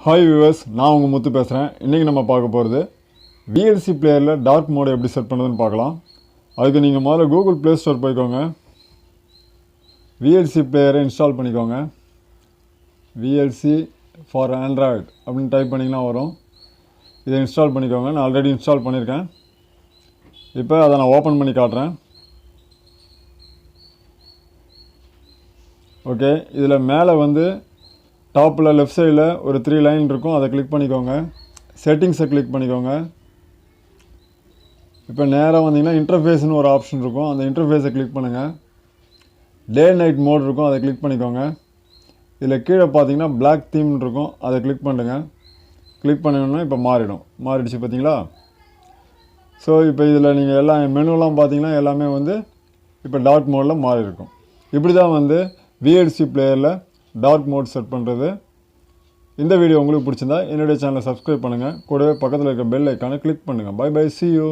Hi viewers, நான் உங்கள் முத்து பேசுகிறேன். இன்றைக்கி நம்ம பார்க்க போகிறது VLC பிளேயரில் டார்க் மோடு எப்படி செட் பண்ணுறதுன்னு பார்க்கலாம். அதுக்கு நீங்கள் முதல்ல கூகுள் ப்ளே ஸ்டோர் போய்க்கோங்க. VLC பிளேயரை இன்ஸ்டால் பண்ணிக்கோங்க. VLC ஃபார் ஆண்ட்ராய்டு அப்படின்னு டைப் பண்ணிங்கன்னா வரும். இதை இன்ஸ்டால் பண்ணிக்கோங்க. நான் ஆல்ரெடி இன்ஸ்டால் பண்ணியிருக்கேன். இப்போ அதை நான் ஓப்பன் பண்ணி காட்டுறேன். ஓகே, இதில் மேலே வந்து டாப்பில் லெஃப்ட் சைடில் ஒரு 3 லைன் இருக்கும். அதை கிளிக் பண்ணிக்கோங்க. செட்டிங்ஸை கிளிக் பண்ணிக்கோங்க. இப்போ நேராக வந்தீங்கன்னா இன்டர்ஃபேஸ்னு ஒரு ஆப்ஷன் இருக்கும். அந்த இன்டர்ஃபேஸை கிளிக் பண்ணுங்கள். டே நைட் மோட் இருக்கும். அதை கிளிக் பண்ணிக்கோங்க. இதில் கீழே பார்த்தீங்கன்னா பிளாக் தீம்னு இருக்கும். அதை கிளிக் பண்ணுங்கள். கிளிக் பண்ணிங்கன்னா இப்போ மாறிடுச்சு பார்த்தீங்களா. ஸோ இப்போ இதில் நீங்கள் எல்லாம் மெனுலாம் பார்த்தீங்கன்னா எல்லாமே வந்து இப்போ டார்க் மோடில் மாறி இருக்கும். இப்படி தான் வந்து VLC பிளேயரில் டார்க் மோட் செட் பண்ணுறது. இந்த வீடியோ உங்களுக்கு பிடிச்சிருந்தா என்னுடைய சேனலை சப்ஸ்கிரைப் பண்ணுங்கள். கூடவே பக்கத்தில் இருக்க பெல் ஐக்கானை கிளிக் பண்ணுங்கள். Bye bye, see you.